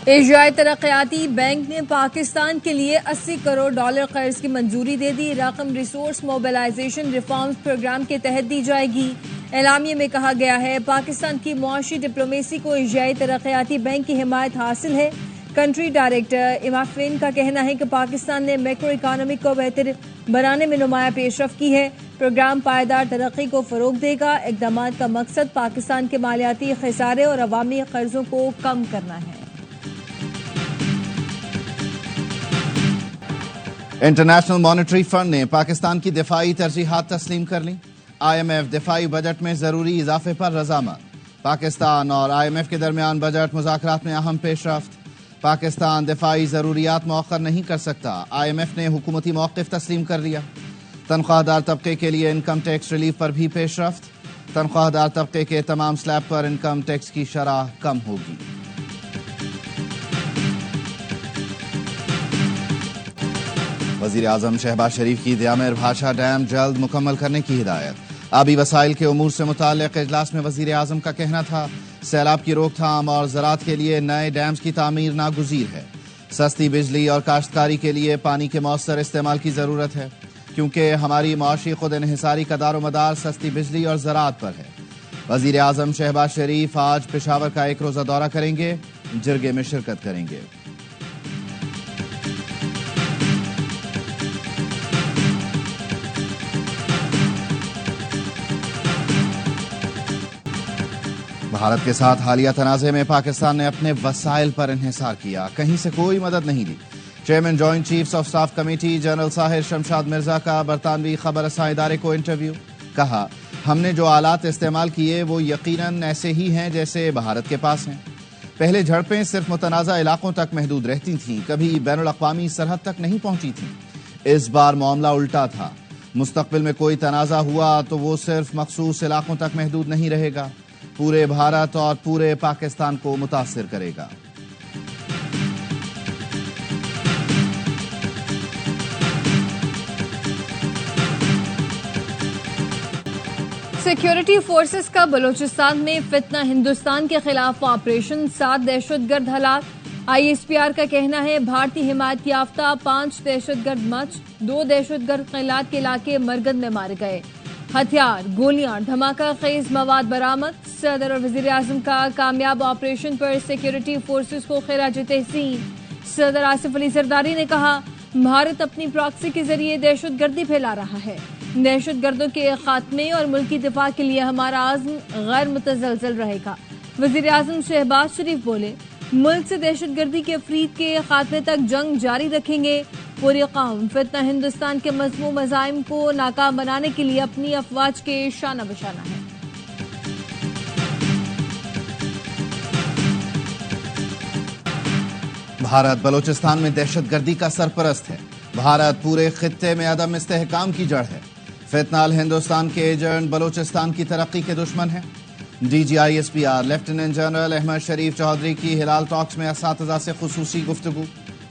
एशियाई तरक्याती बैंक ने पाकिस्तान के लिए $80 करोड़ कर्ज की मंजूरी दे दी। रकम रिसोर्स मोबिलाइजेशन रिफॉर्म्स प्रोग्राम के तहत दी जाएगी। एलामिये में कहा गया है पाकिस्तान की मुआशी डिप्लोमेसी को एशियाई तरक्याती बैंक की हिमायत हासिल है। कंट्री डायरेक्टर इमाफिन का कहना है कि पाकिस्तान ने मैक्रो इकोनॉमिक को बेहतर बनाने में नुमाया पेशरफ की है। प्रोग्राम पायदार तरक्की को फरोग देगा। इक़दाम का मकसद पाकिस्तान के मालियाती खसारे और अवामी कर्जों को कम करना है। इंटरनेशनल मॉनेटरी फंड ने पाकिस्तान की दिफाई तरजीहात तस्लीम कर ली। IMF दिफाई बजट में जरूरी इजाफे पर रजामंद। पाकिस्तान और IMF के दरमियान बजट मुज़ाकरात में अहम पेशरफ्त। पाकिस्तान दिफाई जरूरियात मौखर नहीं कर सकता। IMF ने हुकूमती मौक़िफ़ तस्लीम कर लिया। तनख्वाहदार तबके के लिए इनकम टैक्स रिलीफ पर भी पेशरफ्त। तनख्वाहदार तबके के तमाम स्लैब पर इनकम टैक्स की शरह कम होगी। वज़ीर आज़म शहबाज शरीफ की दियामिर भाषा डैम जल्द मुकम्मल करने की हिदायत। आबी वसाइल के उमूर से मुताल्लिक़ इजलास में वज़ीर आज़म का कहना था सैलाब की रोकथाम और ज़राअत के लिए नए डैम्स की तामीर नागुज़ीर है। सस्ती बिजली और काश्तकारी के लिए पानी के मौसर इस्तेमाल की ज़रूरत है क्योंकि हमारी माशी खुद इन्हिसारी का दारोमदार सस्ती बिजली और ज़राअत पर है। वज़ीर आज़म शहबाज शरीफ आज पेशावर का एक रोज़ा दौरा करेंगे, जिरगे में शिरकत करेंगे। भारत के साथ हालिया तनाज़े में पाकिस्तान ने अपने वसाइल पर इन्हिसार किया, कहीं से कोई मदद नहीं ली। Chairman joint chiefs of staff committee general Sahir Shamshad Mirza का बरतानवी खबर रसां इदारे को इंटरव्यू। कहा हमने जो आलात इस्तेमाल किए वो यकीनन ऐसे ही हैं जैसे भारत के पास हैं। पहले झड़पें सिर्फ मुतनाज़ा इलाकों तक महदूद रहती थीं, कभी बैनुल अक़वामी सरहद तक नहीं पहुंची थीं। इस बार मामला उल्टा था। मुस्तक़बिल में कोई तनाज़ा हुआ तो वो सिर्फ मखसूस इलाकों तक महदूद नहीं रहेगा, पूरे भारत और पूरे पाकिस्तान को मुतासिर करेगा। सिक्योरिटी फोर्सेस का बलूचिस्तान में फितना हिंदुस्तान के खिलाफ ऑपरेशन, 7 दहशतगर्द हलाक। ISPR का कहना है भारतीय हिमायत याफ्ता 5 दहशतगर्द मच, 2 दहशतगर्द क़िलात के इलाके मरगद में मारे गए। हथियार, गोलियां, धमाका खेज मवाद बरामद। सदर और वजीर आजम का कामयाब ऑपरेशन पर सिक्योरिटी फोर्सेस को खिराज तहसीन। सदर आसिफ अली जरदारी ने कहा भारत अपनी प्रॉक्सी के जरिए दहशतगर्दी फैला रहा है। दहशतगर्दों के खात्मे और मुल्की दिफा के लिए हमारा आज़्म गैर मुतज़लज़ल रहेगा। वजीर आजम शहबाज शरीफ बोले मुल्क से दहशतगर्दी के अफरीद के खात्मे तक जंग जारी रखेंगे। पूरी कौम फितना हिंदुस्तान के मज़मूम मज़ाइम को नाकाम बनाने के लिए अपनी अफवाज के शाना बशाना है। भारत बलूचिस्तान में दहशतगर्दी का सरपरस्त है। भारत पूरे खित्ते में अदम इस्तेहकाम की जड़ है। फितनाल हिंदुस्तान के एजेंट बलूचिस्तान की तरक्की के दुश्मन है। DG ISPR lieutenant general Ahmed Sharif Chaudhry की हिलाल टॉक्स में असातिज़ा से खुसूसी गुफ्तगू।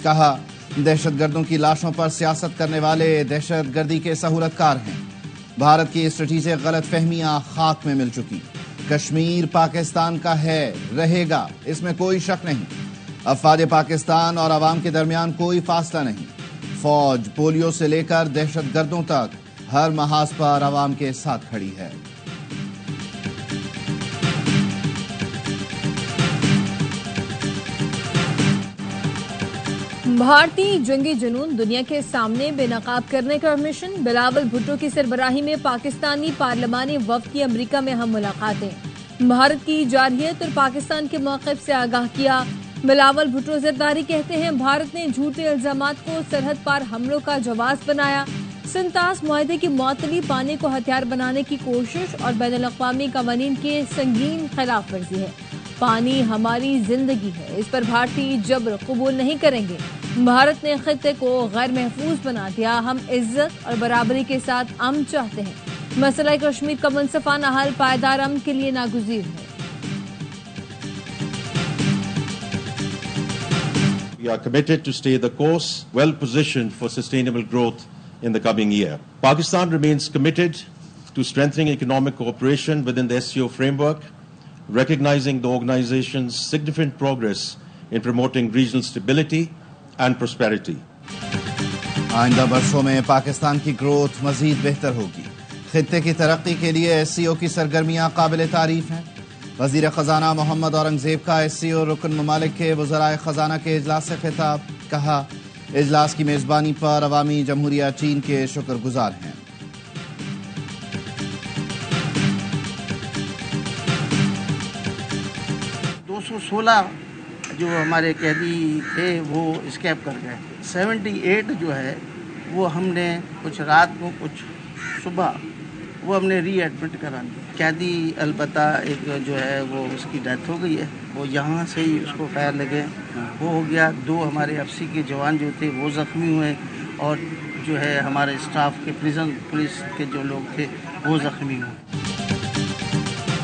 कहा दहशतगर्दों की लाशों पर सियासत करने वाले दहशतगर्दी के सहूलतकार हैं। भारत की स्ट्रेटेजिक गलत फहमियां खाक में मिल चुकी। कश्मीर पाकिस्तान का है, रहेगा, इसमें कोई शक नहीं। अफवाज पाकिस्तान और अवाम के दरमियान कोई फासला नहीं। फौज पोलियो से लेकर दहशतगर्दों तक हर महाज पर अवाम के साथ खड़ी है। भारतीय जंगी जुनून दुनिया के सामने बेनकाब करने का मिशन। बिलावल भुट्टो की सरबराही में पाकिस्तानी पार्लिमानी वफ्द की अमेरिका में हम मुलाकातें। भारत की जारहियत और पाकिस्तान के मौक़िफ़ से आगाह किया। बिलावल भुट्टो ज़रदारी कहते हैं भारत ने झूठे इल्जामात को सरहद पार हमलों का जवाब बनाया। संतास मुआहदे की मुअत्तली पानी को हथियार बनाने की कोशिश और बैनुल अक़वामी क़वानीन के संगीन खिलाफ वर्जी है। पानी हमारी जिंदगी है, इस पर भारतीय जबर कबूल नहीं करेंगे। भारत ने खित्ते को गैर महफूज बना दिया। हम इज्जत और बराबरी के साथ अमन चाहते हैं। मसला कश्मीर का मुनसिफाना हल पायदार अमन के लिए नागुज़ीर है। We are committed to stay the course, well positioned for sustainable growth in the coming year. Pakistan remains committed to strengthening economic cooperation within the SCO framework, recognizing the organization's significant progress in promoting regional stability and prosperity. आइंदा बरसों में पाकिस्तान की growth मजीद बेहतर होगी। खित्ते की तरक्की के लिए SCO की सरगर्मियां काबिल तारीफ हैं। वजीर खजाना मोहम्मद औरंगजेब का SCO रुकन ममालिक के वज़राए खजाना के इजलास से खिताब। कहा, इजलास की मेजबानी पर अवामी जमहूरिया चीन के शुक्रगुजार हैं। जो हमारे कैदी थे वो स्केप कर गए। 78 जो है वो हमने कुछ रात को कुछ सुबह वो हमने रीएडमिट करा दिया। कैदी अलबत्ता एक जो है वो उसकी डेथ हो गई है, वो यहाँ से ही उसको फायर लगे वो हो गया। 2 हमारे FC के जवान जो थे वो ज़ख्मी हुए और जो है हमारे स्टाफ के प्रिजन पुलिस के जो लोग थे वो ज़ख्मी हुए।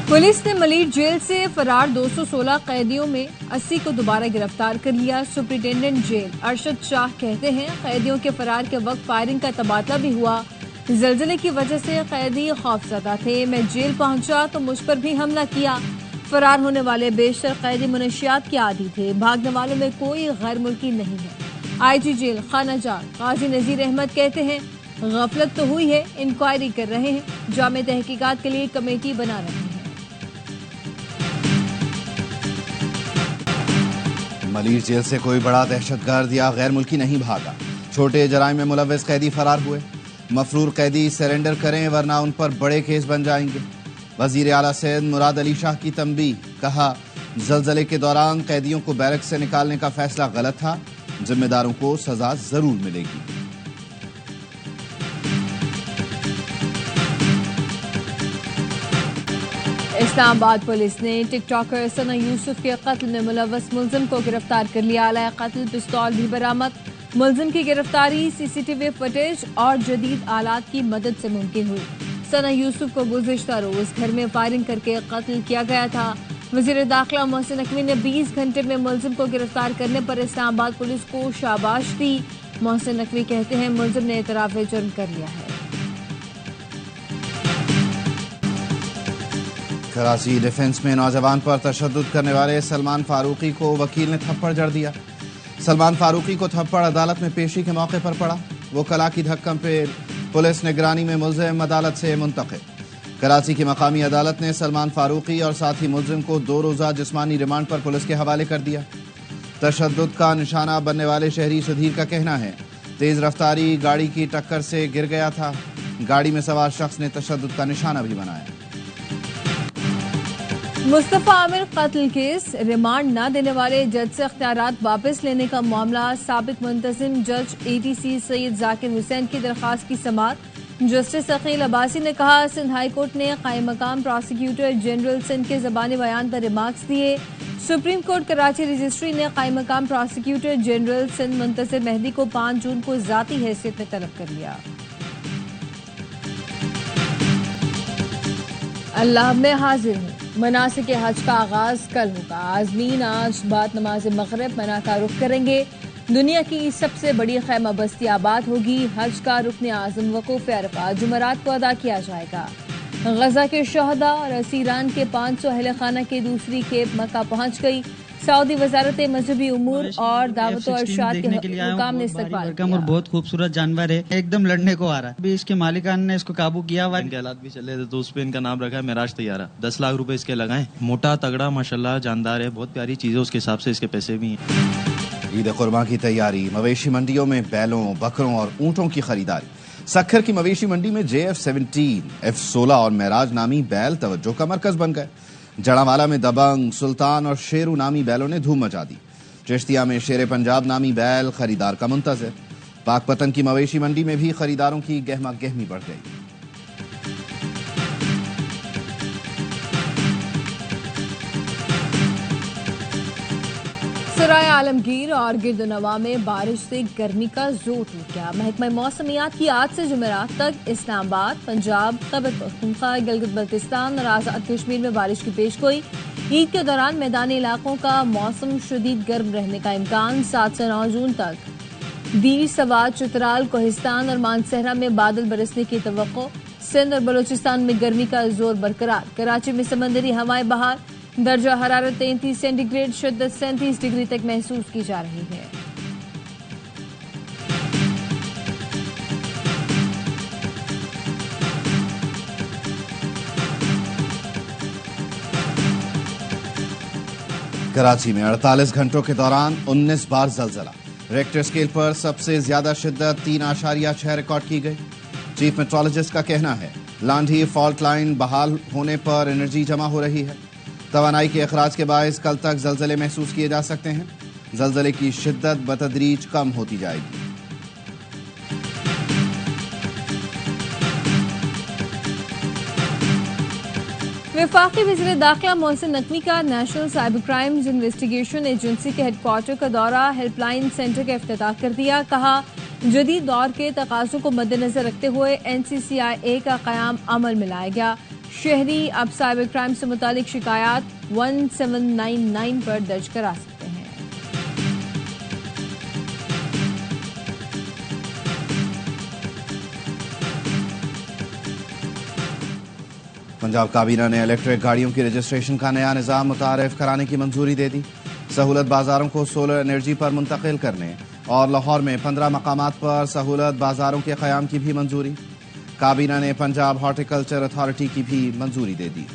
पुलिस ने मलीर जेल से फरार 216 कैदियों में 80 को दोबारा गिरफ्तार कर लिया। सुप्रिंटेंडेंट जेल अरशद शाह कहते हैं, कैदियों के फरार के वक्त फायरिंग का तबादला भी हुआ। जलजले की वजह से कैदी खौफजदा थे। मैं जेल पहुंचा तो मुझ पर भी हमला किया। फरार होने वाले बेशतर कैदी मुनशियात के आदी थे। भागने वालों में कोई गैर मुल्की नहीं है। IG जेल खानाजार काजी नजीर अहमद कहते हैं, गफलत तो हुई है, इंक्वायरी कर रहे हैं, जामे तहकीकात के लिए कमेटी बना रहे हैं। मलीर जेल से कोई बड़ा दहशतगर्द या गैर मुल्की नहीं भागा। छोटे जराइम में मुलव्वस कैदी फरार हुए। मफरूर कैदी सरेंडर करें वरना उन पर बड़े केस बन जाएंगे। वजीर आला सैयद मुराद अली शाह की तंबीह। कहा, जलजले के दौरान कैदियों को बैरक से निकालने का फैसला गलत था, जिम्मेदारों को सजा जरूर मिलेगी। इस्लामाबाद पुलिस ने टिकटॉकर सना यूसुफ के कत्ल में मुलव्वस मुलजिम को गिरफ्तार कर लिया। आला कत्ल पिस्तौल भी बरामद। मुलजिम की गिरफ्तारी CCTV फुटेज और जदीद आलात की मदद से मुमकिन हुई। सना यूसुफ को गुज़िश्ता रोज घर में फायरिंग करके कत्ल किया गया था। वज़ीर दाखिला मोहसिन नकवी ने 20 घंटे में मुलजिम को गिरफ्तार करने पर इस्लामाबाद पुलिस को शाबाश दी। मोहसिन नकवी कहते हैं, मुलजिम ने एतराफ़े जुर्म कर लिया है। कराची डिफेंस में नौजवान पर तशद्दुद करने वाले सलमान फारूकी को वकील ने थप्पड़ जड़ दिया। सलमान फारूकी को थप्पड़ अदालत में पेशी के मौके पर पड़ा। वो कला की धक्कम पे पुलिस निगरानी में मुलजिम अदालत से मुंतकिल। कराची की मकामी अदालत ने सलमान फारूकी और साथी मुलजिम को 2 रोज़ा जिस्मानी रिमांड पर पुलिस के हवाले कर दिया। तशद्दुद का निशाना बनने वाले शहरी सुधीर का कहना है, तेज रफ्तारी गाड़ी की टक्कर से गिर गया था। गाड़ी में सवार शख्स ने तशद्दुद का निशाना भी बनाया। मुस्तफा आमिर कत्ल केस, रिमांड न देने वाले जज से इख्तियारात वापस लेने का मामला। साबिक मुंतजिम जज ATC सैयद जाकिर हुसैन की दरख्वास्त की समाअत। जस्टिस अकील अब्बासी ने कहा, सिंध हाई कोर्ट ने कायम मकाम प्रोसिक्यूटर जनरल सिंध के ज़बानी बयान पर रिमार्क्स दिए। सुप्रीम कोर्ट कराची रजिस्ट्री ने कायम मकाम प्रोसिक्यूटर जनरल सिंध मुंतसिर मेहदी को 5 जून को ज़ाती हैसियत में तलब कर लिया। अल्लाह में हाजिर हूँ। मनासिक हज का आगाज कल होगा। आज़मीन आज बाद नमाज मगरिब मना का रुख करेंगे। दुनिया की सबसे बड़ी खैमा बस्ती आबाद होगी। हज का रुकन आज़म वक़ूफ़ अरफ़ा जुमरात को अदा किया जाएगा। गजा के शहदा और असीरान के 500 अहले खाना की दूसरी खेप मक्का पहुंच गई। सऊदी वजारत मजहबी उमूर और दावत और इरशाद के हुकाम ने इस्तकबाल किया। और बहुत खूबसूरत जानवर है, एकदम लड़ने को आ रहा है। अभी इसके मालिकान ने इसको काबू किया हुआ। इनके हालात भी चले थे तो उस पे इनका नाम रखा है मेराज तैयारा। 10 लाख रुपए इसके लगाए। मोटा तगड़ा माशाल्लाह जानदार है, बहुत प्यारी चीजें, उसके हिसाब से इसके पैसे भी हैं। ईद कुर्बान की तैयारी। मवेशी मंडियों में बैलों, बकरों और ऊंटों की खरीदारी। सक्खर की मवेशी मंडी में JF-17, F-16 और मेराज नामी बैल तवज्जो का मरकज बन गए। जड़ावाला में दबंग, सुल्तान और शेरू नामी बैलों ने धूम मचा दी। चिश्तिया में शेर पंजाब नामी बैल खरीदार का मुंतज़िर। पाकपतन की मवेशी मंडी में भी खरीदारों की गहमा गहमी बढ़ गई। सराय आलमगीर और गिरदनवा में बारिश से गर्मी का जोर टूट गया। महकमा मौसमियात की आज से जुमेरात तक इस्लामाबाद, पंजाब, खैबर पख्तूनख्वा, गिलगित बल्तिस्तान और आजाद कश्मीर में बारिश की पेशगोई। ईद के दौरान मैदानी इलाकों का मौसम शदीद गर्म रहने का इम्कान। 7 से 9 जून तक दीर, सवात, चित्राल, कोहिस्तान और मानसहरा में बादल बरसने की तवक्को। सिंध और बलोचिस्तान में गर्मी का जोर बरकरार। कराची में समंदरी हवाएं बहार। दर्जा हरारत 33 सेंटीग्रेड, शिद्दत 37 डिग्री तक महसूस की जा रही है। कराची में 48 घंटों के दौरान 19 बार जलजला। रेक्टर स्केल पर सबसे ज्यादा शिद्दत 3.6 रिकॉर्ड की गई। चीफ मेट्रोलॉजिस्ट का कहना है लांढी फॉल्ट लाइन बहाल होने पर एनर्जी जमा हो रही है। तवानाई के अखराज के बायस कल तक जलजले महसूस किए जा सकते हैं। जलजले की शिद्दत बतदरीज कम होती जाएगी। वफाकी वज़ीर दाखिला मोहसिन नकवी का national cyber crimes investigation agency के हेडक्वार्टर का दौरा, हेल्पलाइन सेंटर का इफ्तिताह कर दिया। कहा जदीद दौर के तकाज़ों को मद्देनजर रखते हुए NCCIA का क़याम अमल में लाया गया। शहरी अब साइबर क्राइम से मुतालिक शिकायत 1799 पर दर्ज करा सकते हैं। पंजाब काबीना ने इलेक्ट्रिक गाड़ियों की रजिस्ट्रेशन का नया निज़ाम मुतारिफ कराने की मंजूरी दे दी। सहूलत बाजारों को सोलर एनर्जी पर मुंतकिल करने और लाहौर में 15 मकामात पर सहूलत बाजारों के क़याम की भी मंजूरी। काबीना ने पंजाब हॉर्टिकल्चर अथॉरिटी की भी मंजूरी दे दी।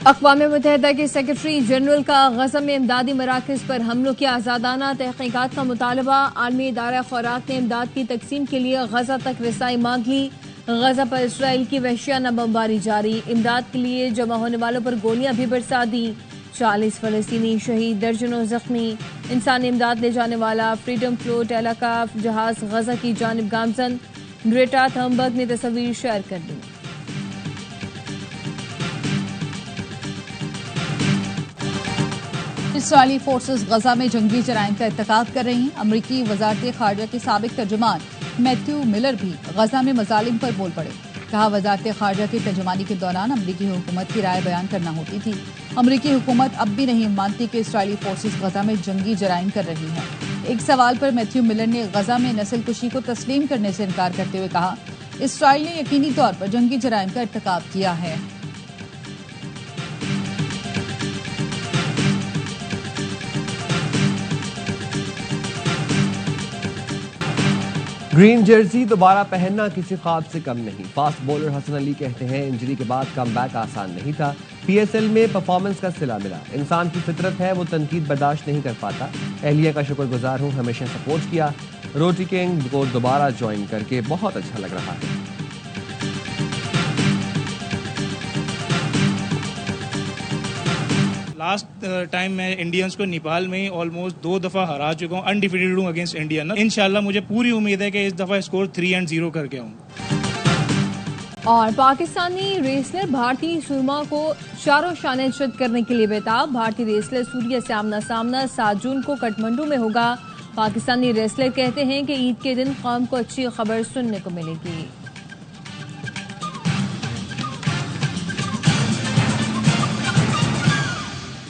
अक़वाम मुत्तहिदा के सेक्रेटरी जनरल का गज़ा में इमदादी मराकज़ पर हमलों की आज़ादाना तहक़ीक़ात का मुतालबा। आलमी इदारा ख़ुराक ने इमदाद की तकसीम के लिए गज़ा तक रसाई मांग ली। गज़ा पर इसराइल की वहशियाना बमबारी जारी। इमदाद के लिए जमा होने वालों पर गोलियां भी बरसा दी। 40 फ़लस्तीनी शहीद, दर्जनों जख्मी। इंसानी इमदाद ले जाने वाला फ्रीडम फ्लोट एलाकाफ जहाज गज़ा की जानिब गामजन। ग्रेटा थर्मबर्ग ने तस्वीर शेयर कर दी। इसराइली फोर्सेस गजा में जंगी जराइम का इर्तिकाब कर रही हैं। अमरीकी वजारत खारजा के साबिक तर्जुमान मैथ्यू मिलर भी गजा में मजालिम पर बोल पड़े। कहा वजारत खारजा की तर्जुमानी के दौरान अमरीकी हुकूमत की राय बयान करना होती थी। अमरीकी हुकूमत अब भी नहीं मानती कि इसराइली फोर्सेस गजा में जंगी जराइम कर रही हैं। एक सवाल पर मैथ्यू मिलर ने गजा में नस्ल कुशी को तस्लीम करने से इनकार करते हुए कहा इसराइल ने यकीनी तौर पर जंगी जराइम का इर्तिकाब किया है। ग्रीन जर्सी दोबारा पहनना किसी ख्वाब से कम नहीं। फास्ट बॉलर हसन अली कहते हैं इंजरी के बाद कम बैक आसान नहीं था। PSL में परफॉर्मेंस का सिला मिला। इंसान की फितरत है, वो तनकीद बर्दाश्त नहीं कर पाता। एहलिया का शुक्रगुजार हूँ, हमेशा सपोर्ट किया। रोटी किंग को दोबारा ज्वाइन करके बहुत अच्छा लग रहा है। लास्ट टाइम मैं इंडियंस को नेपाल में ऑलमोस्ट 2 दफ़ा हरा चुका हूँ। अनडिफीटेड हूँ अगेंस्ट इंडिया। इंशाल्लाह मुझे पूरी उम्मीद है कि इस दफ़ा स्कोर 3-0 करके आऊँ। और पाकिस्तानी रेसलर भारतीय सुरमा को शारो शान इज्जत करने के लिए बेताब। भारतीय रेसलर सूर्य से आमना सामना 7 जून को काठमांडू में होगा। पाकिस्तानी रेसलर कहते हैं कि ईद के दिन कौम को अच्छी खबर सुनने को मिलेगी।